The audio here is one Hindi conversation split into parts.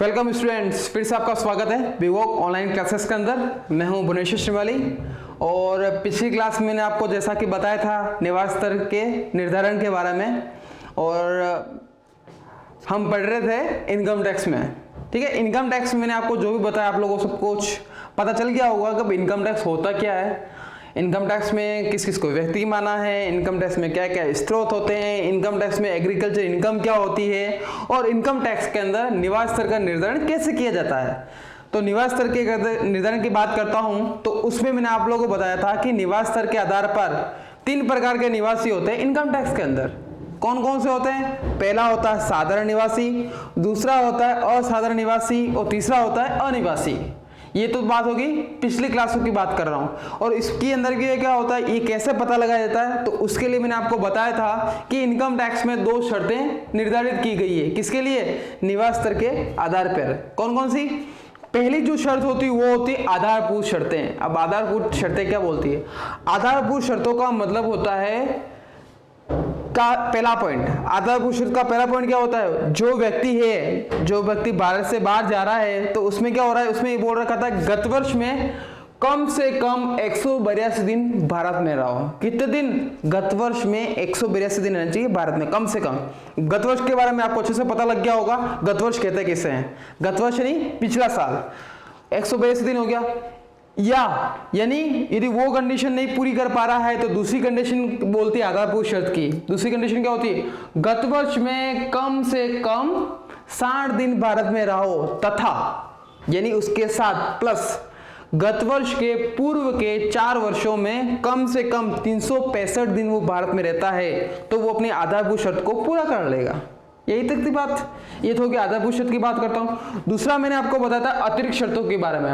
वेलकम स्टूडेंट्स, फिर से आपका स्वागत है विवोक ऑनलाइन क्लासेस के अंदर। मैं हूं भुवनेश्वर श्रीवाली और पिछली क्लास में मैंने आपको जैसा कि बताया था निवास स्तर के निर्धारण के बारे में, और हम पढ़ रहे थे इनकम टैक्स में। ठीक है, इनकम टैक्स में मैंने आपको जो भी बताया आप लोगों को सब कुछ पता चल गया होगा कि इनकम टैक्स होता क्या है, इनकम टैक्स में किस किस को व्यक्ति माना है, इनकम टैक्स में क्या क्या स्रोत होते हैं, इनकम टैक्स में एग्रीकल्चर इनकम क्या होती है, और इनकम टैक्स के अंदर निवास स्तर का निर्धारण कैसे किया जाता है। तो निवास स्तर के निर्धारण की बात करता हूं तो उसमें मैंने आप लोगों को बताया था कि निवास स्तर के आधार पर 3 प्रकार के निवासी होते हैं इनकम टैक्स के अंदर। कौन कौन से होते हैं? पहला होता है साधारण निवासी, दूसरा होता है असाधारण निवासी और तीसरा होता है अनिवासी। ये तो बात होगी पिछली क्लासों की बात कर रहा हूं। और इसके अंदर भी क्या होता है, ये कैसे पता लगाया जाता है, तो उसके लिए मैंने आपको बताया था कि इनकम टैक्स में 2 शर्तें निर्धारित की गई है। किसके लिए? निवास स्तर के आधार पर। कौन कौन सी? पहली जो शर्त होती है वो होती है आधारभूत शर्तें। अब आधारभूत शर्तें क्या बोलती है? आधारभूत शर्तों का मतलब होता है का पहला पॉइंट, आधारभूत शर्त का पहला पॉइंट क्या होता है? जो व्यक्ति भारत से बाहर जा रहा है तो उसमें क्या हो रहा है, उसमें ये बोल रखा था गत वर्ष में कम से कम 182 दिन भारत में रहो। कितने दिन? गत वर्ष में 182 दिन रहना चाहिए भारत में कम से कम। गत वर्ष के बारे में आपको अच्छे से पता लग गया होगा, गत वर्ष कहते किसे हैं? गत वर्ष नहीं, पिछला साल 182 दिन हो गया। यानी यदि वो कंडीशन नहीं पूरी कर पा रहा है तो दूसरी कंडीशन बोलती है आधारभूत शर्त की। दूसरी कंडीशन क्या होती है? गत वर्ष में कम से कम 60 दिन भारत में रहो तथा, यानी उसके साथ प्लस गत वर्ष के पूर्व के 4 वर्षों में कम से कम 365 दिन वो भारत में रहता है तो वो अपनी आधारभूत शर्त को पूरा कर लेगा। यही तक थी बात। ये तो होगी आधारभूत शर्त की बात करता हूं। दूसरा मैंने आपको बताया था अतिरिक्त शर्तों के बारे में।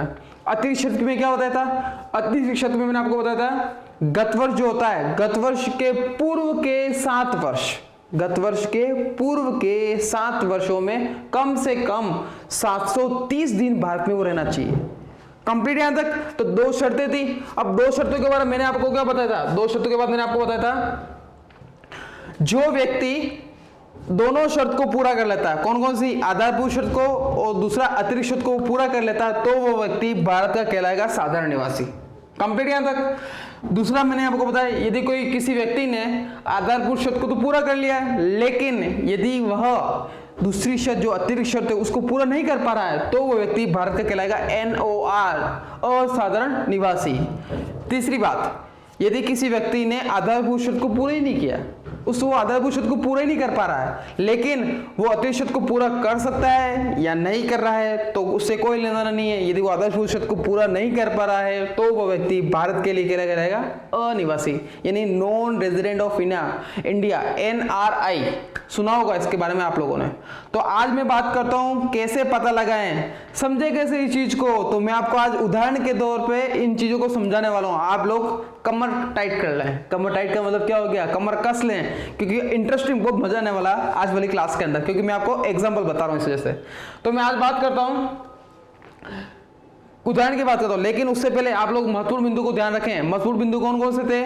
अतिरिक्त शर्त में क्या बताया था? अतिरिक्त शर्त में मैंने आपको बताया था गत वर्ष जो होता है, गत वर्ष के पूर्व के 7 वर्ष, गत वर्ष के पूर्व के 7 वर्षों में कम से कम 730 दिन भारत में वो रहना चाहिए। कंप्लीट यहां तक? तो 2 शर्तें थी। अब 2 शर्तों के बारे में मैंने आपको क्या बताया था? 2 शर्तों के बाद मैंने आपको बताया था जो व्यक्ति दोनों शर्त को पूरा कर लेता है, कौन कौन सी? आधारभूत शर्त को और दूसरा अतिरिक्त शर्त को पूरा कर लेता है तो वो व्यक्ति भारत का कहलाएगा साधारण निवासी। कंप्लीट यहां तक? दूसरा मैंने आपको बताया यदि कोई किसी व्यक्ति ने आधारभूत शर्त को तो पूरा कर लिया है, लेकिन यदि वह दूसरी शर्त जो अतिरिक्त शर्त है उसको पूरा नहीं कर पा रहा है तो वो व्यक्ति भारत का कहलाएगा NOR, असाधारण निवासी। तीसरी बात, यदि किसी व्यक्ति ने आधारभूत शर्त को पूरा ही नहीं किया, वो आधारभूत शर्त को पूरा ही नहीं कर पा रहा है, लेकिन वो अतिरिक्त शर्त को पूरा कर सकता है या नहीं कर रहा है तो उससे कोई लेना देना नहीं है। यदि वो आधारभूत शर्त को पूरा नहीं कर पा रहा है तो वो व्यक्ति भारत के लिए क्या रहेगा? अनिवासी, यानी non resident of India, NRI। सुना होगा इसके बारे में आप लोगों ने। तो आज मैं बात करता हूं कैसे पता लगाएं, समझे कैसे इस चीज को। तो मैं आपको आज उदाहरण के तौर पे इन चीजों को समझाने वाला हूं। आप लोग कमर टाइट कर लें। कमर टाइट का मतलब क्या हो गया? कमर कस लें, क्योंकि इंटरेस्टिंग बहुत मजा आने वाला है आज वाली क्लास के अंदर, क्योंकि मैं आपको एग्जांपल बता रहा हूं इस वजह से। तो मैं आज बात करता हूं, उदाहरण की बात करता हूं, लेकिन उससे पहले आप लोग महत्वपूर्ण बिंदु को ध्यान रखें। महत्वपूर्ण बिंदु कौन कौन से थे?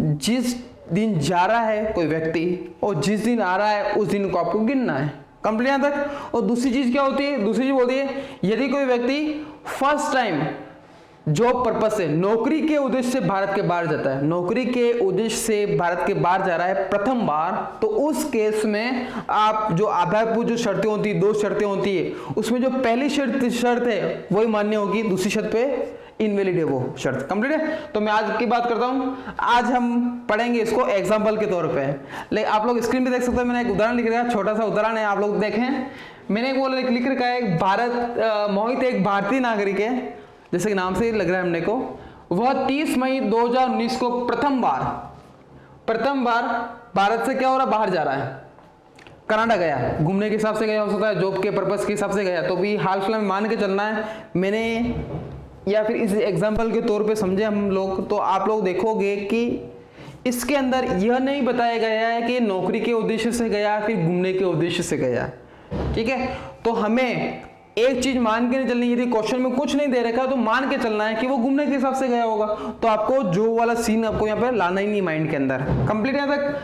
जिस दिन जा रहा है कोई व्यक्ति और जिस दिन आ रहा है उस दिन को आपको गिनना है। कंप्लीट यहां तक? और दूसरी चीज क्या होती है? दूसरी चीज बोलती है यदि कोई व्यक्ति फर्स्ट टाइम जॉब पर्पस से, नौकरी के उद्देश्य से भारत के बाहर जाता है, नौकरी के उद्देश्य से भारत के बाहर जा रहा है प्रथम बार, तो उस केस में आप जो आधारभूत जो शर्तें होती है, 2 शर्तें होती है, उसमें जो पहली शर्त है वही मान्य होगी, दूसरी शर्त पे इनवैलिड है वो शर्त। कंप्लीट है? तो मैं आज की बात करता हूं। आज हम पढ़ेंगे इसको एग्जाम्पल के तौर पे। लेकिन आप लोग स्क्रीन पे देख सकते हो, मैंने एक उदाहरण लिख रखा है, छोटा सा उदाहरण है, आप लोग देखें। मैंने एक वो लिख रखा है मोहित एक भारतीय नागरिक है, जैसे कि नाम से लग रहा है हमने को। वह 30 मई 2019 को प्रथम बार भारत से क्या हो रहा, बाहर जा रहा है, कनाडा गया, घूमने के हिसाब से गया, हो सकता है जॉब के पर्पस के हिसाब से गया। तो भी हाल फिलहाल में मान के चलना है मैंने, या फिर इस एग्जाम्पल के तौर पे समझे हम लोग, तो आप लोग देखोगे कि इसके अंदर यह नहीं बताया गया है कि नौकरी के उद्देश्य से गया फिर घूमने के उद्देश्य से गया। ठीक है, तो हमें एक चीज मान के नहीं चलनी, यदि क्वेश्चन में कुछ नहीं दे रखा तो मान के चलना है कि वो घूमने के हिसाब से गया होगा। तो आपको जो वाला सीन आपको यहाँ पे लाना ही नहीं माइंड के अंदर। कंप्लीट यहां तक?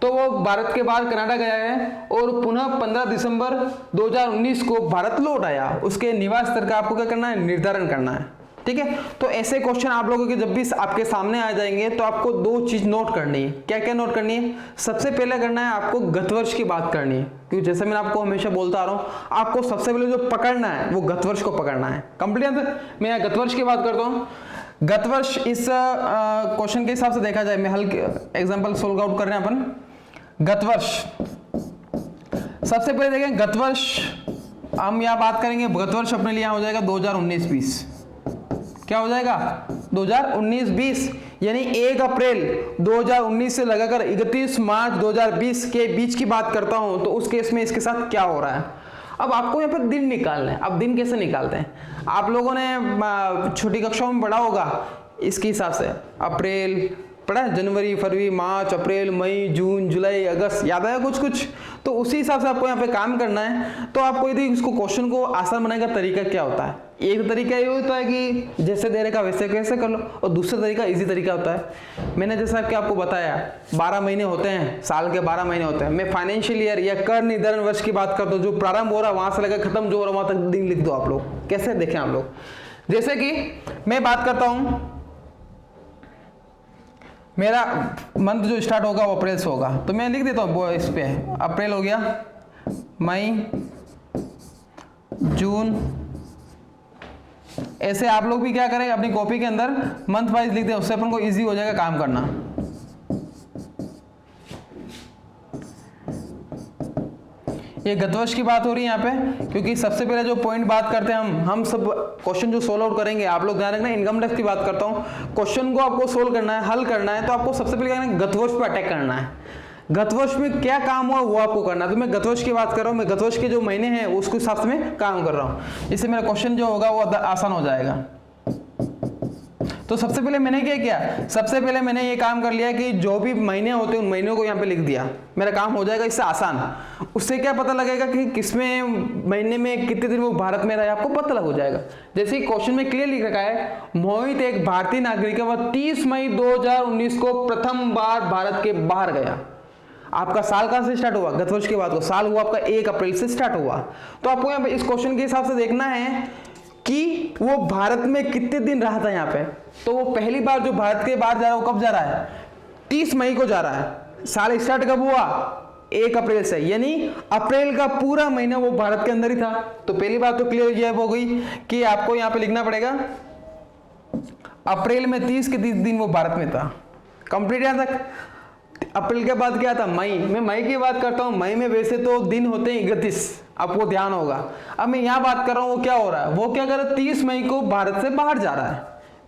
तो वो भारत के बाहर कनाडा गया है और पुनः 15 दिसंबर 2019 को भारत लौट आया। उसके निवास स्थल का आपको क्या करना है, निर्धारण करना है। ठीक है, तो ऐसे क्वेश्चन आप लोगों के जब भी आपके सामने आ जाएंगे तो आपको दो चीज नोट करनी है। क्या क्या नोट करनी है? सबसे पहले करना है आपको गत वर्ष की बात करनी है, क्योंकि जैसे मैंने आपको हमेशा बोलता आ रहा हूं, आपको सबसे पहले जो पकड़ना है वो गत वर्ष को पकड़ना है। Complete answer. मैं यहाँ गत वर्ष की बात करता हूँ। गत वर्ष इस क्वेश्चन के हिसाब से देखा जाए, मैं हल्के एग्जाम्पल सोल्व आउट कर रहे हैं अपन। गत वर्ष, सबसे पहले देखें गत वर्ष, हम यहाँ बात करेंगे गत वर्ष अपने लिए हो जाएगा 2019-20। क्या हो जाएगा? 2019-20, यानी 1 अप्रैल 2019 से लगाकर 31 मार्च 2020 के बीच की बात करता हूं, तो उस केस में इसके साथ क्या हो रहा है। अब आपको यहाँ पर दिन निकालना है। अब दिन कैसे निकालते हैं? आप लोगों ने छोटी कक्षाओं में पढ़ा होगा इसके हिसाब से। अप्रैल पढ़ा, जनवरी, फरवरी, मार्च, अप्रैल, मई, जून, जुलाई, अगस्त, याद आया कुछ कुछ? तो उसी हिसाब से आपको यहाँ पे काम करना है। तो आपको यदि इसको क्वेश्चन को आसान बनाने का तरीका क्या होता है? एक तरीका ये होता है कि जैसे दे रखा वैसे कैसे कर लो, और दूसरा तरीका इजी तरीका होता है। मैंने जैसा कि आपको बताया 12 महीने होते हैं, साल के 12 महीने होते हैं। मैं फाइनेंशियल ईयर या कर निर्धारण वर्ष की बात करता हूँ, जो प्रारंभ हो रहा है वहां से लेकर खत्म जो हो रहा है वहां तक दिन लिख दो आप लोग। कैसे देखें आप लोग? जैसे कि मैं बात करता हूं, मेरा मंथ जो स्टार्ट होगा वो अप्रैल से होगा, तो मैं लिख देता हूँ इस पे। अप्रैल हो गया, मई, जून, ऐसे आप लोग भी क्या करें अपनी कॉपी के अंदर मंथ वाइज लिख दें, उससे अपन को इजी हो जाएगा काम करना। ये गत वर्ष की बात हो रही है यहाँ पे, क्योंकि सबसे पहले जो पॉइंट बात करते हैं हम सब क्वेश्चन जो सोल्व आउट करेंगे, आप लोग ध्यान रखना, इनकम टैक्स की बात करता हूँ। क्वेश्चन को आपको सोल्व करना है, हल करना है, तो आपको सबसे पहले क्या करना है, गत वर्ष पे अटैक करना है। गत वर्ष में क्या काम हुआ वो आपको करना है। तो मैं गत वर्ष की बात कर रहा हूँ, मैं गत वर्ष के जो महीने हैं उसके हिसाब से मैं काम कर रहा हूँ, इससे मेरा क्वेश्चन जो होगा वो आसान हो जाएगा। तो सबसे पहले मैंने क्या किया, सबसे पहले मैंने ये काम कर लिया कि जो भी महीने होते हैं उन महीनों को यहाँ पे लिख दिया, मेरा काम हो जाएगा इससे आसान। उससे क्या पता लगेगा कि किसमें महीने में कितने दिन वो भारत में रहा है, आपको पता लग हो जाएगा। जैसे क्वेश्चन में क्लियर लिख रखा है, मोहित एक भारतीय नागरिक है, वह 30 मई 2019 को प्रथम बार भारत के बाहर गया। आपका साल कहां से स्टार्ट हुआ? गत वर्ष की बात को, साल हुआ आपका 1 अप्रैल से स्टार्ट हुआ। तो आपको यहाँ पे इस क्वेश्चन के हिसाब से देखना है कि वो भारत में कितने दिन रहा था यहाँ पे। तो वो पहली बार जो भारत के बाहर जा रहा है वो कब जा रहा है? 30 मई को जा रहा है। साल स्टार्ट कब हुआ? 1 अप्रैल से, यानी अप्रैल का पूरा महीना वो भारत के अंदर ही था। तो पहली बात तो क्लियर हो गई कि आपको यहाँ पे लिखना पड़ेगा अप्रैल में 30 के 30 दिन वो भारत में था। कंप्लीट यहां तक। अप्रैल के बाद क्या था? मई। मैं मई की बात करता हूँ, मई में वैसे तो दिन होते हैं 31, आपको ध्यान होगा। अब मैं यहाँ बात कर रहा हूँ वो क्या हो रहा है, वो क्या कर रहा है, 30 मई को भारत से बाहर जा रहा है।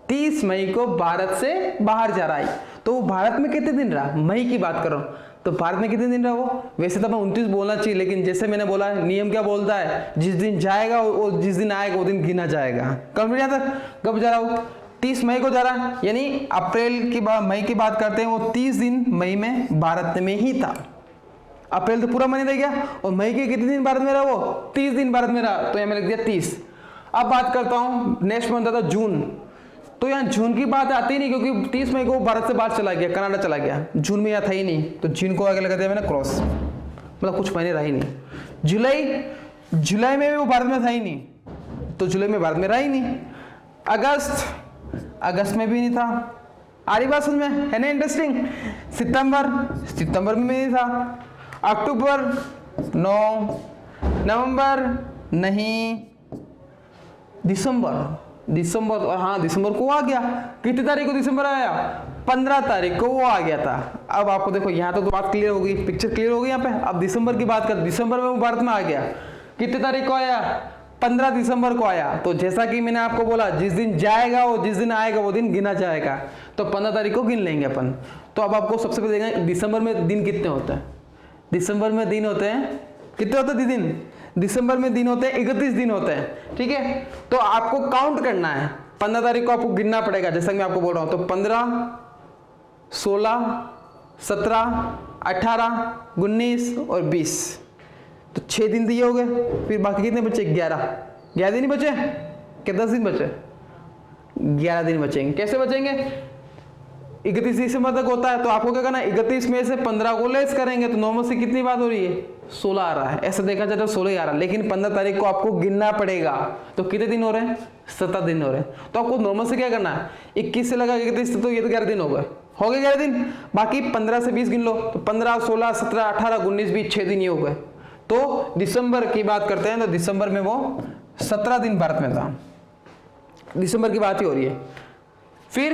30 मई को भारत से बाहर जा रहा है, तो वो भारत में कितने दिन रहा? मई की बात कर रहा हूँ, तो भारत में कितने दिन रहा वो? वैसे तो 29 बोलना चाहिए, लेकिन जैसे मैंने बोला नियम क्या बोलता है, जिस दिन जाएगा वो जिस दिन आएगा वो दिन गिना जाएगा। कंप्लीट यहाँ तक। कब जा रहा हूँ? 30 मई को जा रहा है, यानी अप्रैल की बात, मई की बात करते हैं, वो 30 दिन मई में भारत में ही था। अप्रैल तो पूरा महीना रह गया, और मई के कितने दिन भारत में रहा वो? 30 दिन भारत में रहा, तो यहाँ मैं लिख दिया 30। अब बात करता हूँ नेक्स्ट मंथ था जून, तो यहाँ जून की बात आती नहीं, क्योंकि 30 मई को भारत से बाहर चला गया, कनाडा चला गया, जून में यहाँ था ही नहीं, तो जून को आगे लगा दिया मैंने क्रॉस, मतलब कुछ महीने रहा ही नहीं। जुलाई में भी वो भारत में था ही नहीं, तो जुलाई में भारत में रहा ही नहीं। अगस्त में भी नहीं था। आ रही बात समझ में, है ना इंटरेस्टिंग। सितंबर में नहीं था। अक्टूबर नो, नवंबर नहीं, दिसंबर और हाँ दिसंबर को आ गया। कितनी तारीख को दिसंबर आया? 15 तारीख को वो आ गया था। अब आपको देखो यहाँ तो बात क्लियर हो गई, पिक्चर क्लियर हो गई यहाँ पे। अब दिसंबर की बात कर, दिसंबर में वो भारत में आ गया। कितने तारीख को आया? 15 दिसंबर को आया। तो जैसा कि मैंने आपको बोला, जिस दिन जाएगा वो जिस दिन आएगा वो दिन गिना जाएगा, तो 15 तारीख को गिन लेंगे अपन। तो अब आपको सबसे पहले देखना दिसंबर में दिन कितने होते हैं। दिसंबर में दिन होते हैं कितने होते हैं दिन? दिसंबर में दिन होते हैं 31 दिन होते हैं, ठीक है। तो आपको काउंट करना है, 15 तारीख को आपको गिनना पड़ेगा, जैसा कि मैं आपको बोल रहा हूं। तो 15, 16, 17, 18, 19 और 20, तो 6 दिन दिए हो गए। फिर बाकी कितने बचे? 11 दिन ही बचे क्या? 10 दिन बचे? 11 दिन बचेंगे। कैसे बचेंगे? 31 दिसंबर तक होता है, तो आपको क्या करना है, 31 में से 15 को लेस करेंगे तो 9 में से कितनी बात हो रही है, 16 आ रहा है। ऐसा देखा जाए तो 16 ही आ रहा है, लेकिन 15 तारीख को आपको गिनना पड़ेगा। तो कितने दिन हो रहे हैं, 17 दिन हो रहे हैं। तो आपको नॉर्मल से क्या करना है, 21 से लगा 31, तो ये तो 11 दिन हो गए, 11 दिन। बाकी 15 से 20 गिन लो, तो 15, 16, 17, 18, 19, 20, 6 दिन ही हो गए। तो दिसंबर की बात करते हैं तो दिसंबर में वो 17 दिन भारत में था, दिसंबर की बात ही हो रही है। फिर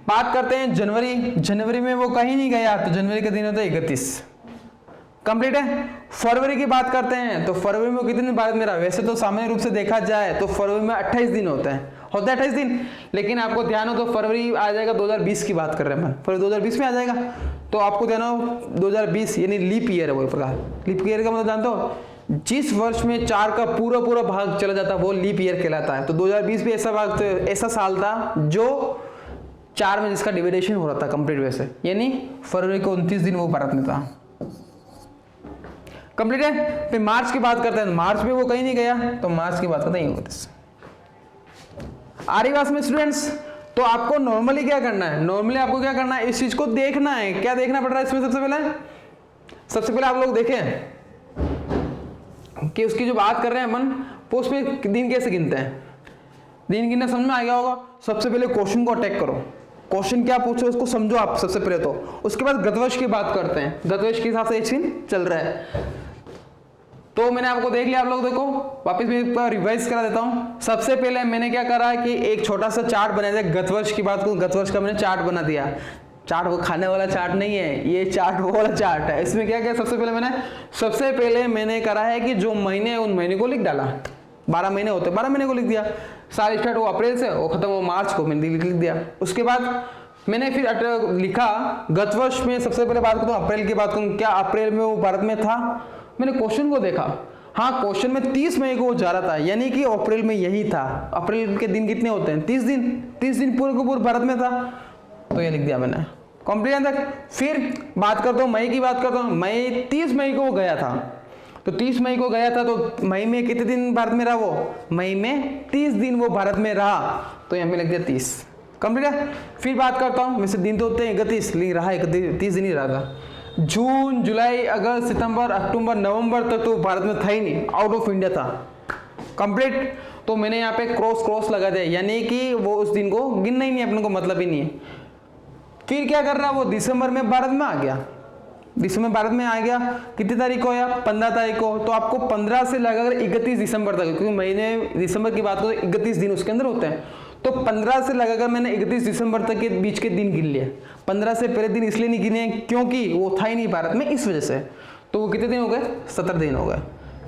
बात करते हैं जनवरी। जनवरी में वो कहीं नहीं गया, तो जनवरी का दिन होता है 31, कंप्लीट है। फरवरी की बात करते हैं तो फरवरी में कितने दिन भारत में रहा, वैसे तो सामान्य रूप से देखा जाए तो फरवरी में 28 दिन होता है 28 दिन, लेकिन आपको ध्यान हो तो फरवरी आ जाएगा 2020 की बात कर रहे हैं हम, फरवरी 2020 में आ जाएगा। तो आपको ध्यान हो 2020 यानी लीप ईयर है, वो प्रकार लीप ईयर का मतलब जानते हो, जिस वर्ष में 4 का पूरा पूरा भाग चला जाता है वो लीप ईयर कहलाता है। तो 2020 भी ऐसा साल था जो 4 में जिसका डिविडेशन हो रहा था कंप्लीट वैसे, यानी फरवरी को 29 दिन वो भारत में था, कंप्लीट है। फिर मार्च की बात करते हैं, मार्च में वो कहीं नहीं गया, तो मार्च की बात करते हैं 29। आ रही बात में स्टूडेंट्स? तो आपको नॉर्मली क्या करना है, नॉर्मली आपको क्या करना है, इस चीज को देखना है। क्या देखना पड़ रहा है इसमें? सबसे पहले आप लोग देखें कि उसकी जो बात कर रहे हैं अपन, वो उसमें दिन कैसे गिनते हैं। दिन गिनना समझ में आ गया होगा। सबसे पहले क्वेश्चन को अटैक करो, क्वेश्चन क्या पूछो उसको समझो आप सबसे पहले तो। उसके बाद गतवर्ष की बात करते हैं, गतवर्ष के हिसाब से एक सीन चल रहा है। तो मैंने आपको देख लिया, आप लोग देखो, वापस मैं एक बार रिवाइज करा देता हूँ। सबसे पहले मैंने क्या करा कि एक छोटा सा चार्ट बना दिया, गतवर्ष की बात करूँ, गतवर्ष का मैंने चार्ट बना दिया। चार्ट वो खाने वाला चार्ट नहीं है, ये चार्ट वो वाला चार्ट है। इसमें क्या क्या सबसे पहले मैंने करा है कि जो महीने उन महीने को लिख डाला। 12 महीने होते, 12 महीने को लिख दिया। साल स्टार्ट हो अप्रैल से, वो खत्म हो मार्च को, मैंने लिख दिया। उसके बाद मैंने फिर लिखा गतवर्ष में। सबसे पहले बात करता हूँ अप्रैल की बात करूँ, क्या अप्रैल में वो भारत में था? मैंने क्वेश्चन को देखा, हाँ क्वेश्चन में 30 मई को वो जा रहा था, यानी कि अप्रैल में यही था। अप्रैल के दिन कितने होते हैं? 30 दिन। 30 दिन पूरे को पूरे भारत में था, तो ये लिख दिया मैंने, कंप्लीट तक। फिर बात करता हूँ मई की, बात करता हूँ मई, 30 मई को वो गया था। तो 30 मई को गया था, तो मई में कितने दिन भारत में रहा वो? मई में 30 दिन वो भारत में रहा, तो यहाँ पे लिख दिया 30, कंप्लीट है। फिर बात करता हूँ, वैसे दिन तो होते हैं 31, लेकिन रहा 30 दिन ही रहा था। जून, जुलाई, अगस्त, सितंबर, अक्टूबर, नवंबर तक तो भारत में था ही नहीं, आउट ऑफ इंडिया था, कंप्लीट। तो मैंने यहाँ पे क्रॉस लगा दिया, यानी कि वो उस दिन को गिनना ही नहीं, अपने को मतलब ही नहीं है। फिर क्या कर रहा, वो दिसंबर में भारत में आ गया। दिसंबर भारत में आ गया, कितनी तारीख को आया? 15 तारीख को। तो आपको 15 से लगाकर 31 दिसंबर तक, क्योंकि महीने दिसंबर की बात करो तो 31 दिन उसके अंदर होते हैं, तो 15 से लगाकर मैंने 31 दिसंबर तक के बीच के दिन गिन लिए। 15 से पहले दिन इसलिए नहीं गिने क्योंकि वो था ही नहीं भारत में, इस वजह से। तो वो कितने दिन हो गए? 17 दिन हो गए।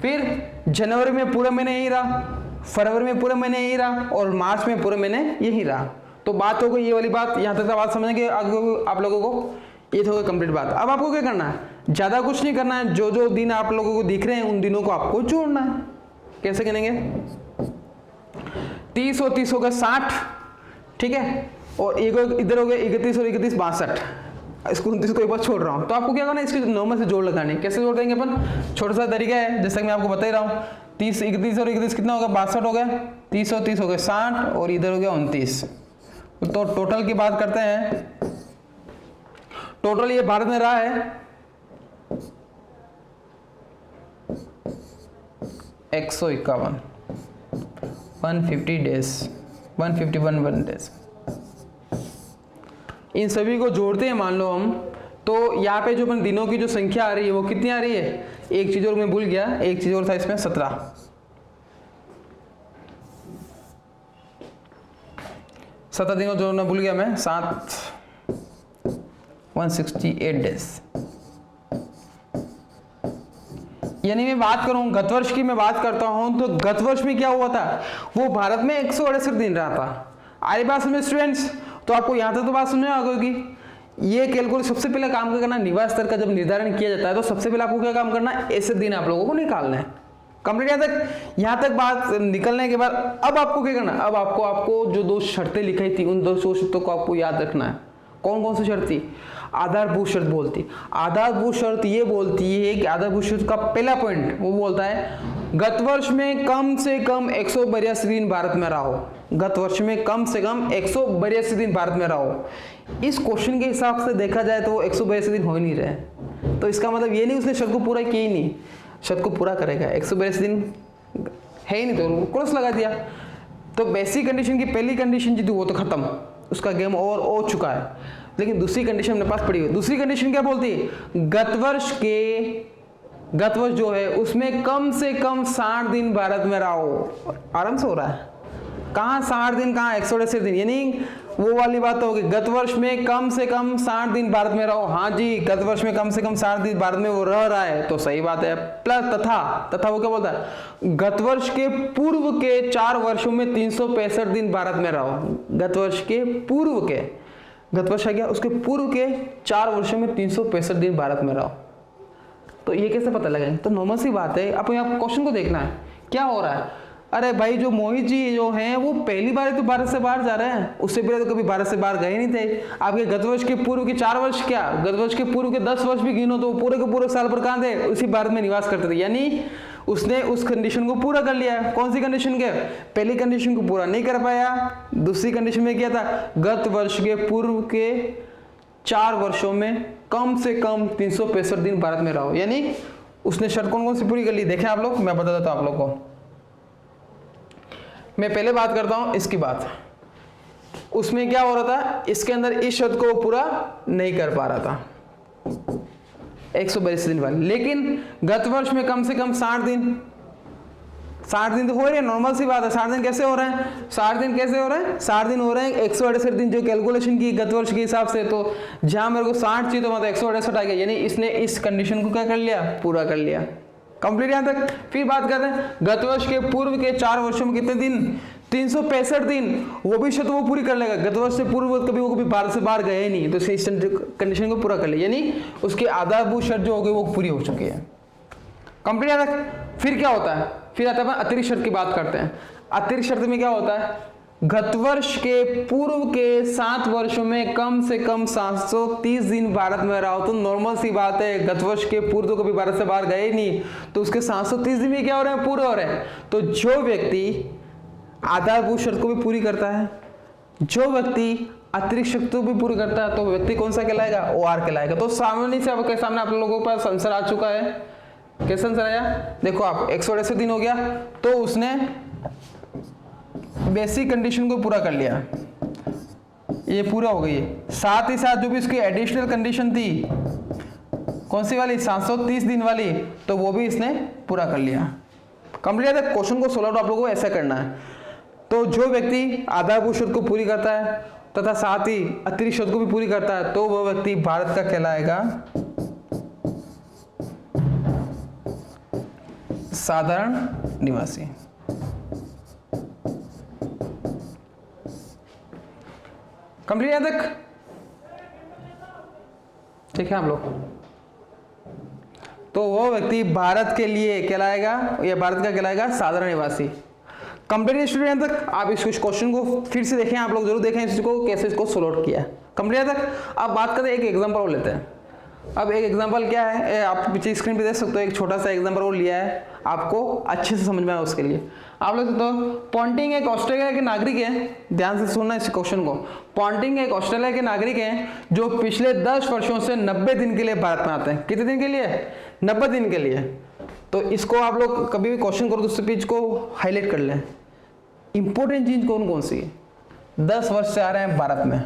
फिर जनवरी में पूरे महीने यही रहा, फरवरी में पूरे महीने यही रहा, और मार्च में पूरे महीने यही रहा। तो बात हो गई ये वाली बात, यहाँ तक बात समझेंगे आप लोगों को, ये तो कंप्लीट बात। अब आपको क्या करना है? ज्यादा कुछ नहीं करना है, जो जो दिन आप लोगों को दिख रहे हैं उन दिनों को आपको जोड़ना है। कैसे गिनेंगे? 30 और 30 हो गए 60, ठीक है, और इधर हो गए 31 और 31 62, इसको 29 को एक बार छोड़ रहा हूँ। तो आपको क्या करना है? इसके नॉर्मल से जोड़ लगाने। कैसे जोड़ देंगे अपन? छोटा सा तरीका है, जैसा कि मैं आपको बता ही रहा हूँ। 30, 31 और 31 कितना होगा? 62 हो गया। 30 और 30 हो गए 60, और इधर हो गया 29। तो टोटल की बात करते हैं, टोटल ये भारत में रहा है 151, 150 डेज, 151 डेज। इन सभी को जोड़ते हैं मान लो हम, तो यहाँ पे जो अपन दिनों की जो संख्या आ रही है वो कितनी आ रही है? एक चीज और मैं भूल गया, एक चीज और था इसमें, 17 दिनों जोड़ना भूल गया मैं, 168 डेज। यानी मैं बात करूं गतवर्ष की, मैं बात करता हूं तो गतवर्ष में क्या हुआ था? वो भारत में 168 दिन रहा था। आई बात समझ स्टूडेंट्स? तो आपको यहां तक तो बात समझ आ गई कि ये कैलकुलेट सबसे पहले काम क्या करना, निवास स्तर का जब निर्धारण किया जाता है तो सबसे पहले आपको क्या काम करना है? ऐसे दिन आप लोगों को निकालना है। कंप्लीट यहां तक बात निकलने के बाद अब आपको क्या करना है? अब आपको जो 2 शर्तें लिखाई थी उन 2 शर्तों को आपको याद रखना है। कौन कौन सी शर्त थी? आधारभूत शर्त बोलती है। आधारभूत शर्त ये बोलती है कि आधारभूत शर्त का पहला पॉइंट वो बोलता है गत वर्ष में कम से कम 182 दिन भारत में रहो। गत वर्ष में कम से कम 182 दिन भारत में रहो। इस क्वेश्चन के हिसाब से देखा जाए तो वो 182 दिन हो ही नहीं रहे, तो इसका मतलब ये नहीं उसने शर्त को पूरा किया ही नहीं, शर्त को पूरा करेगा। 182 दिन है ही नहीं तो क्रॉस लगा दिया। तो बेसिक कंडीशन की पहली कंडीशन जी थी वो तो खत्म, उसका गेम ओवर हो चुका है। लेकिन दूसरी कंडीशन अपने पास पड़ी हुई। दूसरी कंडीशन क्या बोलती है? गत वर्ष जो है उसमें कम से कम 60 दिन भारत में रहो। आराम से हो रहा है, कहाँ 60 दिन, कहाँ 180 दिन, यानी वो वाली बात होगी। गत वर्ष में कम से कम 60 दिन भारत में रहो। हाँ जी, गत वर्ष में कम से कम 60 दिन भारत में वो रह रहा है तो सही बात है। प्लस तथा वो क्या बोलता है? गत वर्ष के पूर्व के 4 वर्षों में 365 दिन भारत में रहो। गत वर्ष के पूर्व के, गत वर्ष आ गया, उसके पूर्व के 4 वर्षों में 365 दिन भारत में रहो। तो ये कैसे पता लगेगा? तो नॉर्मल सी बात है, अब यहाँ क्वेश्चन को देखना है क्या हो रहा है। अरे भाई जो मोहित जी जो हैं वो पहली बार तो भारत से बाहर जा रहे हैं, उससे पहले तो कभी भारत से बाहर गए नहीं थे। आपके गत वर्ष के पूर्व के 4 वर्ष क्या, गत वर्ष के पूर्व के 10 वर्ष भी गिनो तो पूरे के पूरे साल पर कहाँ थे? उसी भारत में निवास करते थे। यानी उसने उस कंडीशन को पूरा कर लिया है। कौन सी कंडीशन के? पहली कंडीशन को पूरा नहीं कर पाया, दूसरी कंडीशन में क्या था? गत वर्ष के पूर्व के 4 वर्षों में कम से कम 365 दिन भारत में रहो। यानी उसने शर्त कौन कौन सी पूरी कर ली? देखें आप लोग, मैं बता देता हूं आप लोग को। मैं पहले बात करता हूं इसकी बात। उसमें क्या हो रहा था? इसके अंदर इस शर्त को पूरा नहीं कर पा रहा था 182 दिन वाली। लेकिन गत वर्ष में कम से कम 60 दिन तो हो रहे हैं, नॉर्मल सी बात है। 60 दिन कैसे हो रहे हैं? 60 दिन कैसे हो रहे हैं? 60 दिन हो रहे हैं 168 दिन जो कैलकुलेशन की गत वर्ष के हिसाब से। तो जहां मेरे को 60 चाहिए तो मतलब 168 आ गया। यानी इसने इस कंडीशन को क्या कर लिया? पूरा कर लिया। कंप्लीट यहां तक। फिर बात करते हैं गत वर्ष के पूर्व के 4 वर्षों में कितने दिन? 365 दिन। वो भी शर्त वो पूरी कर लेगा। गत वर्ष से पूर्व वो कभी भारत से बाहर गए नहीं, तो इस कंडीशन को पूरा कर लिया। यानी उसकी आधारभूत शर्त जो हो गई वो पूरी हो चुकी है। कंप्लीट यहां तक। फिर क्या होता है? फिर आता है अतिरिक्त शर्त की बात करते हैं। अतिरिक्त शर्त में क्या होता है? गत वर्ष के पूर्व के 7 वर्षों में कम से कम 730 दिन भारत में रहो। तो नॉर्मल सी बात है, गत वर्ष के पूर्व तो कभी भारत से बाहर गए नहीं, तो उसके 730 दिन में क्या हो रहे हैं? पूरे हो रहे हैं। तो जो व्यक्ति आधारभूत शर्त को भी पूरी करता है, जो व्यक्ति अतिरिक्त शर्त को भी पूरी करता है, तो व्यक्ति कौन सा कहलाएगा? OR कहलाएगा। तो सामने से आपके सामने आप लोगों के पास आंसर आ चुका है। कैसे आंसर आया? देखो आप 168 दिन हो गया तो उसने बेसिक कंडीशन को पूरा कर लिया, ये पूरा हो गई है। साथ ही साथ जो भी उसकी एडिशनल कंडीशन थी, कौन सी वाली? 730 दिन वाली, तो वो भी इसने पूरा कर लिया। कंप्लीट है। क्वेश्चन को सोल्व आप लोगों को ऐसा करना है। तो जो व्यक्ति आधारभूत शर्त को पूरी करता है तथा साथ ही अतिरिक्त शर्त को भी पूरी करता है, तो वह व्यक्ति भारत का कहलाएगा साधारण निवासी। कंप्लीट है तक? ठीक है आप लोग। तो वो व्यक्ति भारत के लिए कहलाएगा या भारत का कहलाएगा साधारण निवासी। कंप्लीट स्टूडेंट तक। आप इस क्वेश्चन को फिर से देखें, आप लोग जरूर देखें इसको कैसे इसको सोल्व किया। कंप्लीट तक। अब बात करते हैं, एक एग्जांपल और लेते हैं। अब एक एग्जांपल क्या है, आप पीछे स्क्रीन पे देख सकते हो, एक छोटा सा एग्जांपल और लिया है, आपको अच्छे से समझ में आए उसके लिए। आप लोग तो पॉन्टिंग एक ऑस्ट्रेलिया के नागरिक है, ध्यान से सुनना इस क्वेश्चन को। पॉन्टिंग एक ऑस्ट्रेलिया के नागरिक हैं जो पिछले 10 वर्षों से 90 दिन के लिए भारत में आते हैं। कितने दिन के लिए? 90 दिन के लिए। तो इसको आप लोग कभी भी क्वेश्चन करो तो स्पीच को हाईलाइट कर लें। इंपॉर्टेंट चीज कौन कौन सी है? 10 वर्ष से आ रहे हैं भारत में,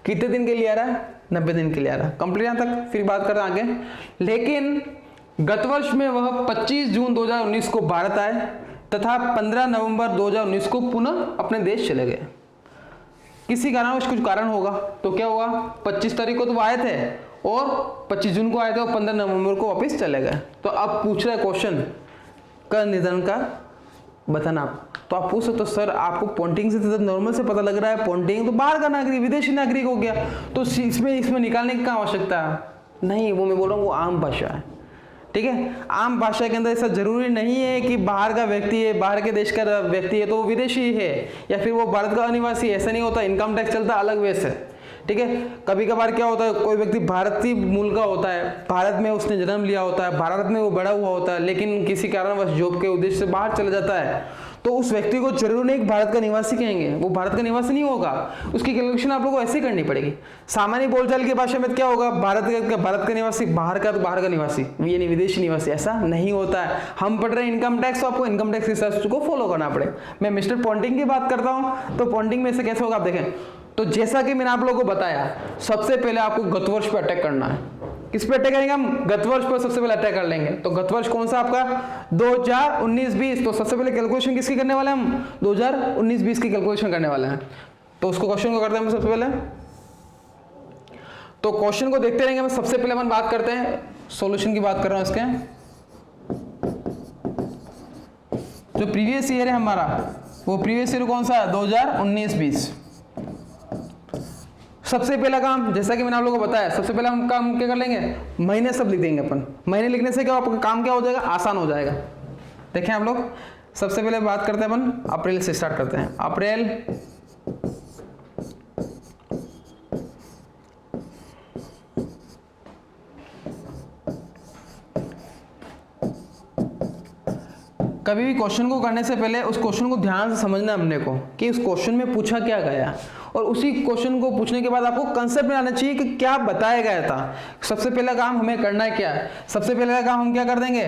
कितने दिन के लिए आ रहा है? 90 दिन के लिए आ रहा है। कंप्लीट यहां तक। फिर बात करते हैं आगे। लेकिन गत वर्ष में वह 25 जून 2019 को भारत आए तथा 15 नवंबर 2019 को पुनः अपने देश चले गए। किसी कारणवश कुछ कारण होगा तो क्या हुआ? 25 तारीख को तो वो आए थे और 25 जून को आए थे और 15 नवंबर को वापस चले गए। तो अब पूछ रहा है क्वेश्चन का निधन का बताना। तो आप पूछ सकते हो सर आपको पॉन्टिंग से तो नॉर्मल से पता लग रहा है, पॉन्टिंग तो बाहर का नागरिक विदेशी नागरिक हो गया, तो इसमें निकालने की क्या आवश्यकता है? नहीं, वो मैं बोल रहा हूँ वो आम भाषा है। ठीक है, आम भाषा के अंदर ऐसा जरूरी नहीं है कि बाहर का व्यक्ति है, बाहर के देश का व्यक्ति है तो वो विदेशी है या फिर वो भारत का अनिवासी है, ऐसा नहीं होता। इनकम टैक्स चलता अलग वे से। ठीक है। कभी कभार क्या होता है, कोई व्यक्ति भारतीय मूल का होता है, भारत में उसने जन्म लिया होता है, भारत में वो बड़ा हुआ होता है, लेकिन किसी कारणवश जॉब के उद्देश्य से बाहर चला जाता है, तो उस व्यक्ति को जरूर नहीं भारत का निवासी कहेंगे, वो भारत का निवासी नहीं होगा। उसकी कैलकुलेशन आप लोगों को ऐसे करनी पड़ेगी। सामान्य बोलचाल की भाषा में क्या होगा, भारत का निवासी, बाहर का तो बाहर का निवासी, ये नहीं विदेशी निवासी, ऐसा नहीं होता है। हम पढ़ रहे हैं इनकम टैक्स, तो आपको इनकम टैक्स के हिसाब को फॉलो करना पड़ेगा। मैं मिस्टर पॉन्टिंग की बात करता हूँ, तो पॉन्टिंग में से कैसे होगा आप देखें। तो जैसा कि मैंने आप लोगों को बताया, सबसे पहले आपको गत वर्ष पे अटैक करना है। किस पे अटैक करेंगे हम, गत वर्ष पर सबसे पहले अटैक कर लेंगे। तो गत वर्ष कौन सा आपका 2019-20, तो सबसे पहले कैलकुलेशन किसकी करने वाले हैं हम, 2019-20 की कैलकुलेशन करने वाले हैं। तो उसको क्वेश्चन को करते हैं हम सबसे पहले। तो क्वेश्चन को देखते रहेंगे हम। सबसे पहले हम बात करते हैं, सॉल्यूशन की बात कर रहा हूं इसके। जो प्रीवियस ईयर है हमारा, वो प्रीवियस ईयर कौन सा है, 2019-20। सबसे पहला काम, जैसा कि मैंने आप लोगों को बताया, सबसे पहला हम काम क्या कर लेंगे, महीने सब लिख देंगे अपन। महीने लिखने से क्या आपका काम क्या हो जाएगा, आसान हो जाएगा। देखें हम लोग, सबसे पहले बात करते हैं अपन, अप्रैल से स्टार्ट करते हैं। अप्रैल, कभी भी क्वेश्चन को करने से पहले उस क्वेश्चन को ध्यान से समझना है हमने को, कि उस क्वेश्चन में पूछा क्या गया, और उसी क्वेश्चन को पूछने के बाद आपको कंसेप्ट में आना चाहिए कि क्या बताया गया था। सबसे पहला काम हमें करना है क्या है, सबसे पहला काम हम क्या कर देंगे,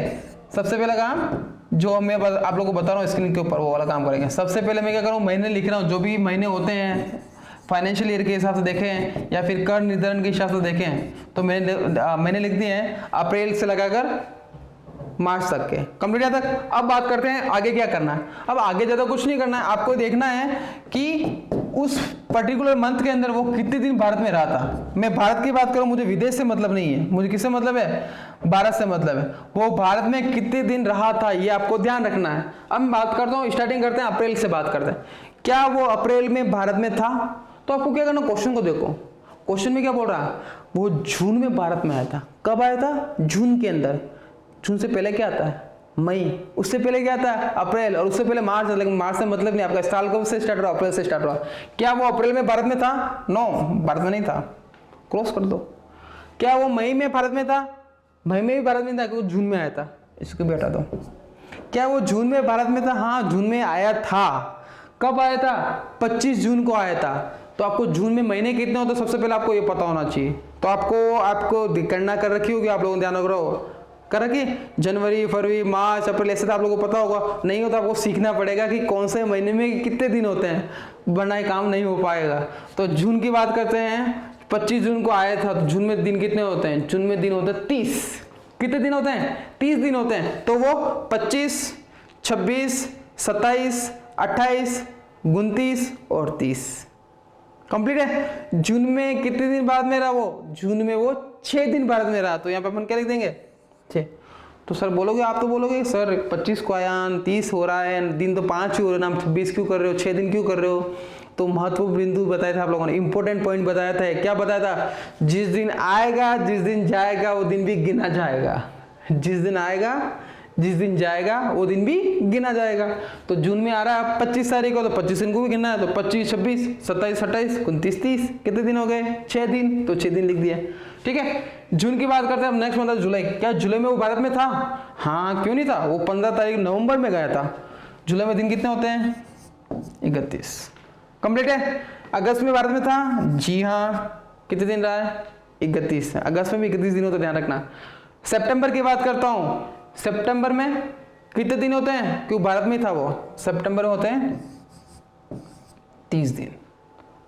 सबसे पहला काम जो मैं आप लोगों को बता रहा हूँ स्क्रीन के ऊपर, वो वाला काम करेंगे। सबसे पहले मैं क्या करूँ, महीने लिख रहा हूँ, जो भी महीने होते हैं फाइनेंशियल ईयर के हिसाब से देखें या फिर कर निर्धारण के हिसाब से देखें, तो मैंने लिख दिए हैं अप्रैल से लगाकर मार्च तक के, कंप्लीट यहाँ तक। अब बात करते हैं आगे क्या करना है। अब आगे ज़्यादा कुछ नहीं करना है, आपको देखना है कि उस पर्टिकुलर मंथ के अंदर वो कितने दिन भारत में रहा था। मैं भारत की बात करूं, मुझे विदेश से मतलब नहीं है, मुझे किससे मतलब है, भारत से मतलब है। वो भारत में कितने दिन रहा था, ये आपको ध्यान रखना है। अब मैं बात करता हूँ, स्टार्टिंग करते हैं अप्रैल से बात करते हैं। क्या वो अप्रैल में भारत में था, तो आपको क्या करना, क्वेश्चन को देखो, क्वेश्चन में क्या बोल रहा है, वो जून में भारत में आया था। कब आया था, जून के अंदर। जून से पहले क्या आता है, मई, उससे पहले क्या आता है, अप्रैल, और उससे पहले मार्च। लेकिन मार्च से मतलब नहीं, आपका साल कब से स्टार्ट हुआ, अप्रैल से स्टार्ट हुआ। क्या वो अप्रैल में भारत में था, नो, भारत में नहीं था, क्रॉस कर दो। क्या वो मई में भारत में था, मई में भी भारत में था, क्योंकि जून में आया था, इसको भी हटा दो। क्या वो जून में भारत में था, हाँ जून में आया था। कब आया था, 25 जून को आया था। तो आपको जून में महीने कितने होते, सबसे पहले आपको ये पता होना चाहिए। तो आपको गणना कर रखी होगी, आप लोगों ने ध्यान रखो, कर रखी, जनवरी, फरवरी, मार्च, अप्रैल, ऐसे तो आप लोगों को पता होगा। नहीं होता आपको सीखना पड़ेगा कि कौन से महीने में कितने दिन होते हैं, वरना काम नहीं हो पाएगा। तो जून की बात करते हैं, 25 जून को आया था, तो जून में दिन कितने होते हैं, जून में दिन होते हैं 30। कितने दिन होते हैं, 30 दिन होते हैं। तो वो 25, 26, 27, 28, 29 और 30 कंप्लीट है। जून में कितने दिन भारत में रहा, वो जून में वो 6 दिन भारत में रहा। तो यहाँ पे अपन क्या लिख देंगे, 6। तो सर बोलोगे, आप तो बोलोगे सर 25 को आया, 30 हो रहा है, दिन तो 5 ही हो रहे हैं, आप 26 क्यों कर रहे हो, 6 दिन क्यों कर रहे हो। तो महत्वपूर्ण बिंदु बताया था आप लोगों ने, इंपॉर्टेंट पॉइंट बताया था। क्या बताया था, जिस दिन आएगा, जिस दिन जाएगा, वो दिन भी गिना जाएगा। जिस दिन आएगा, जिस दिन जाएगा, वो दिन भी गिना जाएगा। तो जून में आ रहा है 25 तारीख को, तो 25 दिन को भी गिनना है। तो 25, 26, 27, 28, 29, 30 कितने दिन हो गए, 6 दिन। तो 6 दिन लिख दिया, ठीक है। जून की बात करते हैं। नेक्स्ट मंथ जुलाई। क्या जुलाई में वो भारत में था, हाँ क्यों नहीं था, वो 15 तारीख नवंबर में गया था। जुलाई में दिन कितने होते हैं, 31, कंप्लीट है। अगस्त में भारत में था, जी हाँ, कितने दिन रहा है, 31। अगस्त में भी 31 दिन होते, ध्यान रखना। सितंबर की बात करता हूँ, सितंबर में कितने दिन होते हैं, क्यों भारत में था वो, सितंबर में होते हैं 30 दिन,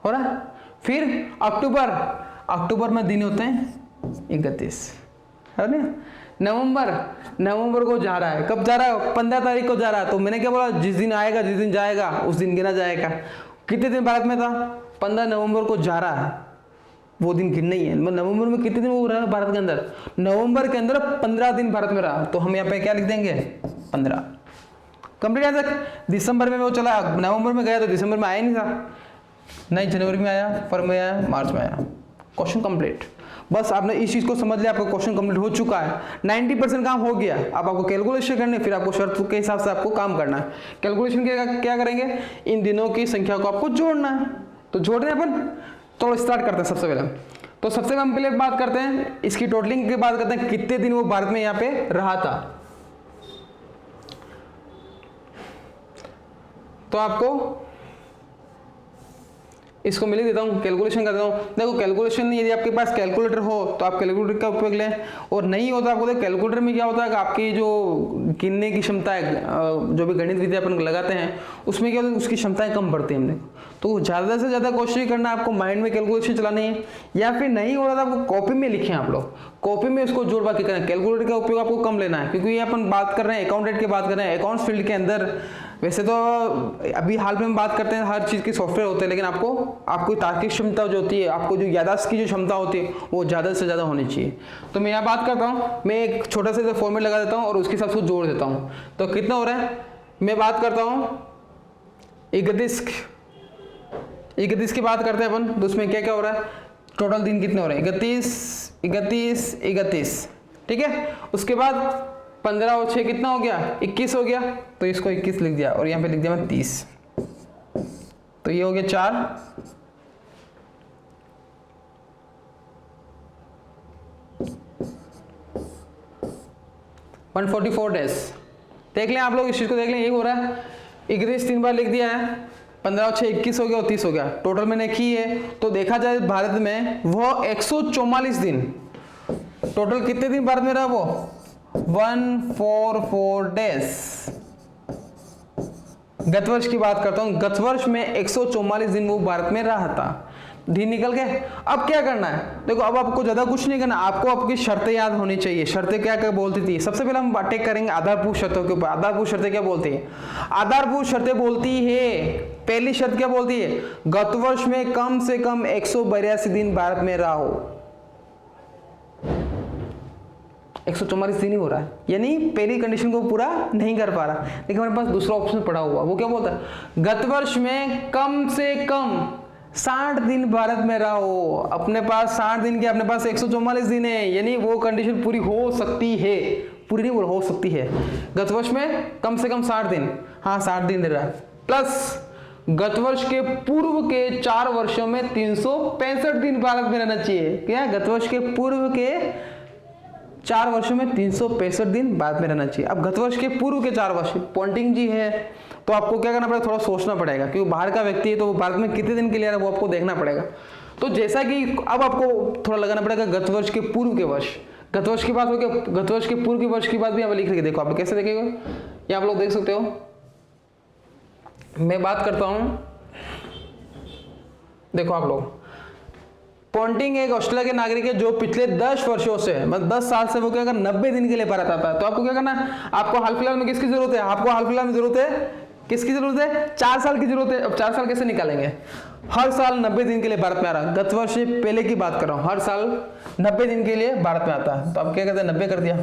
हो रहा है। फिर अक्टूबर, अक्टूबर में दिन होते हैं 31, है ना। नवंबर को जा रहा है, कब जा रहा है, 15 तारीख को जा रहा है। तो मैंने क्या बोला, जिस दिन आएगा, जिस दिन जाएगा, उस दिन गिना जाएगा। कितने दिन भारत में था, 15 नवंबर को जा रहा है, वो दिन गिनना ही है। नवंबर में कितने दिन वो रहा भारत के अंदर, नवंबर के अंदर 15 दिन भारत में रहा। तो हम यहाँ पे क्या लिख देंगे, 15, कंप्लीट। यहाँ तक दिसंबर में वो चला, नवंबर में गया तो दिसंबर में आया नहीं था, नहीं जनवरी में आया, फरवरी में आया, मार्च में आया। Question complete. बस आपने इस चीज को समझ लिया, आपका क्वेश्चन कंप्लीट हो चुका है, 90% काम हो गया। अब आपको कैलकुलेशन करनी, फिर आपको शर्त के हिसाब से आपको काम करना है। कैलकुलेशन क्या करेंगे, इन दिनों की संख्या को आपको जोड़ना है। तो जोड़ रहे हैं अपन, तो स्टार्ट करते हैं सबसे पहले। तो सबसे पहले बात करते हैं इसकी टोटलिंग की बात करते हैं, कितने दिन वो भारत में यहाँ पे रहा था। तो आपको इसको मिल ही देता हूँ, कैलकुलेशन कर देता हूँ। देखो कैलकुलेशन, यदि आपके पास कैलकुलेटर हो तो आप कैलकुलेटर का उपयोग लें, और नहीं हो तो आपको देखो कैलकुलेटर में क्या होता है कि आपकी जो गिनने की क्षमता है, जो भी गणित विधि अपन लगाते हैं उसमें क्या होता है, उसकी क्षमताएं कम पड़ती है हमने। तो ज़्यादा से ज़्यादा कोशिश करना आपको माइंड में कैलकुलेशन चलानी है, या फिर नहीं हो रहा था आपको कॉपी में लिखें, आप लोग कॉपी में उसको जोड़ बाकी करें। कैलकुलेटर का उपयोग आपको कम लेना है, क्योंकि ये अपन बात कर रहे हैं अकाउंटेंट की बात कर रहे हैं, अकाउंट्स फील्ड के अंदर। वैसे तो अभी हाल में हम बात करते हैं हर चीज़ की सॉफ्टवेयर होते हैं, लेकिन आपको तार्किक क्षमता जो होती है, आपको जो याददाश्त की जो क्षमता होती है वो ज़्यादा से ज़्यादा होनी चाहिए। तो मैं यहाँ बात करता हूँ, मैं एक छोटा सा फॉर्मेट लगा देता हूँ और उसके हिसाब से जोड़ देता हूँ। तो कितना हो रहा है, मैं बात करता हूँ 31 की बात करते हैं अपन, तो उसमें क्या क्या हो रहा है, टोटल दिन कितने हो रहे हैं, 31, ठीक है। उसके बाद 15 और 6 कितना हो गया, 21 हो गया, तो इसको 21 लिख दिया और यहाँ पे लिख दिया मैं 30, तो ये हो गया 4, 144 डेज। देख लें आप लोग, इस चीज को देख लें, यही हो रहा है। 31 3 बार लिख दिया है, 15 और 6 21 हो गया और 30 हो गया, टोटल मैंने की है। तो देखा जाए भारत में वो 144 दिन, टोटल कितने दिन भारत में रहा वो, 144 डेज। गत वर्ष की बात करता हूं, गत वर्ष में 144 दिन वो भारत में रहा था। दिन निकल गए। अब क्या करना है, देखो अब आपको ज्यादा कुछ नहीं करना, आपको आपकी शर्तें याद होनी चाहिए। शर्तें क्या क्या बोलती थी, सबसे पहले हम बातें करेंगे आधारभूत शर्तों के ऊपर। आधारभूत शर्तें क्या बोलती है, आधारभूत शर्तें बोलती है, पहली शर्त क्या बोलती है, गत वर्ष में कम से कम 182 दिन भारत में रहा हो। 144 दिन ही हो रहा है, यानी पहली कंडीशन को पूरा नहीं कर पा रहा। लेकिन हमारे पास दूसरा ऑप्शन पड़ा हुआ, वो क्या बोलता है, गत वर्ष में कम से कम 60 दिन भारत में रहा हो। अपने पास 60 दिन के, अपने पास 144 दिन है, यानी वो कंडीशन पूरी हो सकती है, पूरी नहीं हो सकती है। गत वर्ष में कम से कम 60 दिन, हाँ 60 दिन दे रहा है, प्लस गत वर्ष के पूर्व के 4 वर्षों में 365 दिन भारत में रहना चाहिए। क्या, गत वर्ष के पूर्व के 4 वर्षों में 365 दिन भारत में रहना चाहिए। अब गत वर्ष के पूर्व के 4 वर्ष पॉइंटिंग जी है, तो आपको क्या करना पड़ेगा, थोड़ा सोचना पड़ेगा, क्योंकि बाहर का व्यक्ति है तो भारत में कितने दिन के लिए आ रहा है वो आपको देखना पड़ेगा। तो जैसा कि अब आपको थोड़ा लगाना पड़ेगा गत वर्ष के पूर्व के वर्ष, गत वर्ष की बात हो गया, गत वर्ष के पूर्व के वर्ष की बात भी यहाँ पे लिख रही है। देखो आप कैसे देखेगा, ये आप लोग देख सकते हो। मैं बात करता हूं, देखो आप लोग, पॉन्टिंग एक ऑस्ट्रेलिया के नागरिक है जो पिछले 10 वर्षों से, मतलब 10 साल से वो क्या करना, 90 दिन के लिए भारत आता है। तो आपको क्या करना है, आपको हाल फिलहाल में किसकी जरूरत है, आपको हाल फिलहाल में जरूरत है, किसकी जरूरत है, 4 साल की जरूरत है। अब 4 साल कैसे निकालेंगे, हर साल 90 दिन के लिए भारत में आ रहा है। गत वर्ष से पहले की बात कर रहा हूं, हर साल 90 दिन के लिए भारत में आता है। तो आप क्या करते हैं, 90 कर दिया,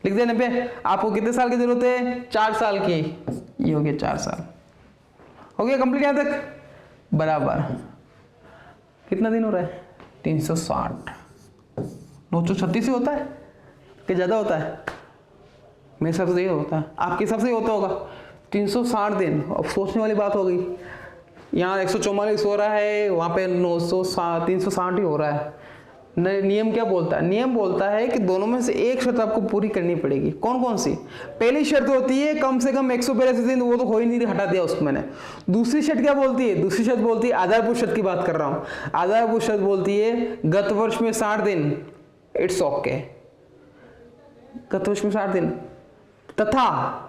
लिख दिया 90। आपको कितने साल की जरूरत है, 4 साल की, ये हो गया 4 साल, हो गया कंप्लीट यहां तक, बराबर कितना दिन हो रहा है, 360, 936 ही होता है कि ज्यादा होता है, मेरे हिसाब से ये होता है, आपके हिसाब से ही होता होगा 360 दिन। अब सोचने वाली बात हो गई, यहाँ 144 हो रहा है, वहां पे 360 ही हो रहा है। नियम क्या बोलता है, नियम बोलता है कि दोनों में से एक शर्त आपको पूरी करनी पड़ेगी। कौन कौन सी, पहली शर्त होती है कम से कम 182 दिन, वो तो हो ही नहीं, हटा दिया उसको मैंने। दूसरी शर्त क्या बोलती है, दूसरी शर्त बोलती है, आधारभूत शर्त की बात कर रहा हूं, आधारभूत शर्त बोलती है गत वर्ष में 60 दिन, इट्स ओके, गत वर्ष में 60 दिन, तथा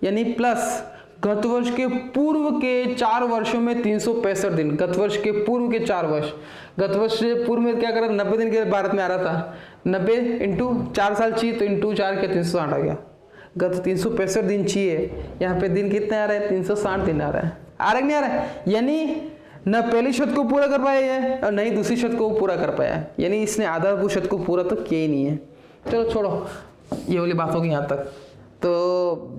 यानी प्लस गत वर्ष के पूर्व के 4 वर्षों में 365 दिन, गत वर्ष के पूर्व के 4 वर्ष, गत वर्ष से पूर्व में क्या करा, 90 दिन के भारत में आ रहा था, 90 इंटू 4 साल चाहिए, तो इंटू 4 के 360 आ गया, गत 365 दिन चाहिए, यहाँ पे दिन कितने आ रहे हैं, 360 दिन आ रहा है, आ रहा है नहीं आ रहा है, यानी न पहली शर्त को पूरा कर पाया है और नहीं दूसरी शर्त को पूरा कर पाया है, यानी इसने आधारभूत शर्त को पूरा तो किया ही नहीं है। चलो छोड़ो, ये वाली बात होगी यहाँ तक। तो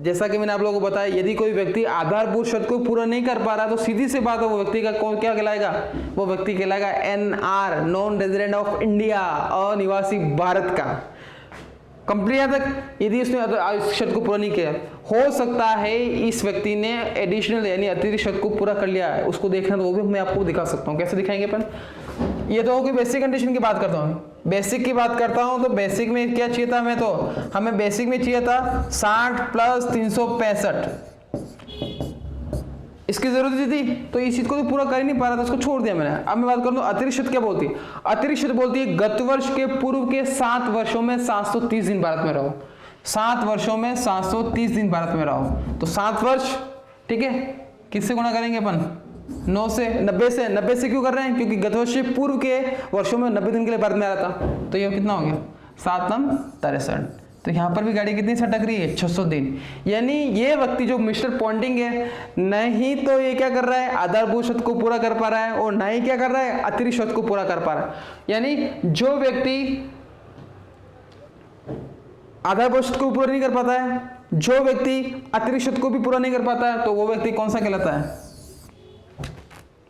जैसा कि मैंने आप लोगों को बताया, यदि कोई व्यक्ति आधारभूत शर्त को पूरा नहीं कर पा रहा तो सीधी सी बात है, वो व्यक्ति का कौन क्या कहलाएगा, वो व्यक्ति कहलाएगा NR, non resident of India, अनिवासी भारत का। कंप्लीट यहाँ तक। यदि उसने इस शर्त को पूरा नहीं किया, हो सकता है इस व्यक्ति ने एडिशनल यानी अतिरिक्त शर्त को पूरा कर लिया है, उसको देखना तो वो भी मैं आपको दिखा सकता हूँ। कैसे दिखाएंगे अपन? ये तो होगी बेसिक कंडीशन की बात करता हूँ, बेसिक की बात करता हूँ। तो बेसिक में क्या चाहिए था हमें? तो हमें बेसिक में चाहिए था 60 + 365, इसकी जरूरत थी। तो इस चीज को तो पूरा कर ही नहीं पा रहा था, उसको छोड़ दिया मैंने। अब मैं बात करूँ अतिरिक्त शर्त क्या बोलती है? अतिरिक्त शर्त बोलती है गत वर्ष के पूर्व के 7 वर्षों में 730 दिन भारत में रहो। 7 वर्षों में 730 दिन भारत में रहो। तो 7 वर्ष, ठीक है, किससे गुणा करेंगे अपन? 9 से, 90 से। 90 से क्यों कर रहे हैं? क्योंकि गत वर्ष से पूर्व के वर्षों में 90 दिन के लिए भारत में आ रहा था। तो ये कितना हो गया? 7 × 63। तो यहाँ पर भी गाड़ी कितनी सटक रही है? 600 दिन। यानी ये व्यक्ति जो मिस्टर पॉन्टिंग है, नहीं तो ये क्या कर रहा है? आधारभूत शर्त को पूरा कर पा रहा है, और ना ही क्या कर रहा है? अतिरिक्त शर्त को पूरा कर पा रहा है। यानी जो व्यक्ति आधारभूत शर्त को पूरा नहीं कर पाता है, जो व्यक्ति अतिरिक्त शर्त को भी पूरा नहीं कर पाता है, तो वो व्यक्ति कौन सा कहलाता है?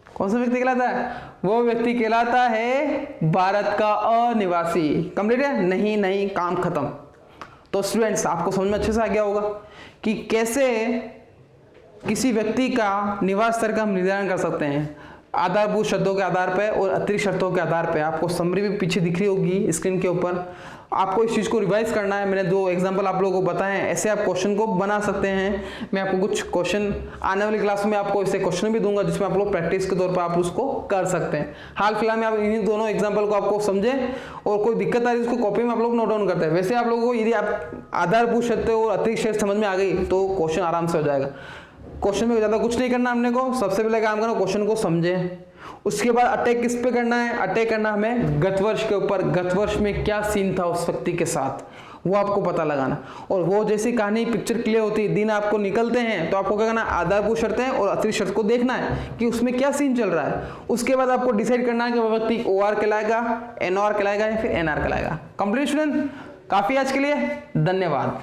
कौन सा व्यक्ति कहलाता है? वो व्यक्ति कहलाता है भारत का अनिवासी। कंप्लीट है? नहीं, काम खत्म। तो स्टूडेंट्स, आपको समझ में अच्छे से आ गया होगा कि कैसे किसी व्यक्ति का निवास स्तर का हम निर्धारण कर सकते हैं आधारभूत शर्तों के आधार पर और अतिरिक्त शर्तों के आधार पर। आपको समरी भी पीछे दिख रही होगी स्क्रीन के ऊपर। आपको इस चीज़ को रिवाइज करना है। मैंने 2 एग्जांपल आप लोगों को बताए हैं, ऐसे आप क्वेश्चन को बना सकते हैं। मैं आपको कुछ क्वेश्चन आने वाली क्लास में आपको ऐसे क्वेश्चन भी दूंगा जिसमें आप लोग प्रैक्टिस के तौर पर आप उसको कर सकते हैं। हाल फिलहाल में आप इन्हीं दोनों एग्जांपल को आपको समझें, और कोई दिक्कत आ रही है उसको कॉपी में आप लोग नोट डाउन करते हैं। वैसे आप लोगों को यदि आप आधारभूत शर्तें और अतिरिक्त शर्त समझ में आ गई तो क्वेश्चन आराम से हो जाएगा। क्वेश्चन में ज़्यादा कुछ नहीं करना हमने को, सबसे पहले काम करना क्वेश्चन को समझें। उसके बाद अटैक किस पे करना है? अटैक करना हमें गत वर्ष के ऊपर। गत वर्ष में क्या सीन था उस व्यक्ति के साथ, वो आपको पता लगाना। और वो जैसी कहानी पिक्चर क्लियर होती है, दिन आपको निकलते हैं, तो आपको क्या करना है? आधारभूत शर्तें और अतिरिक्त शर्त को देखना है कि उसमें क्या सीन चल रहा है। उसके बाद आपको डिसाइड करना है कि वो व्यक्ति OR कहलाएगा, NOR कहलाएगा या फिर NR कहलाएगा। कंप्लीट स्टूडेंट, काफी आज के लिए, धन्यवाद।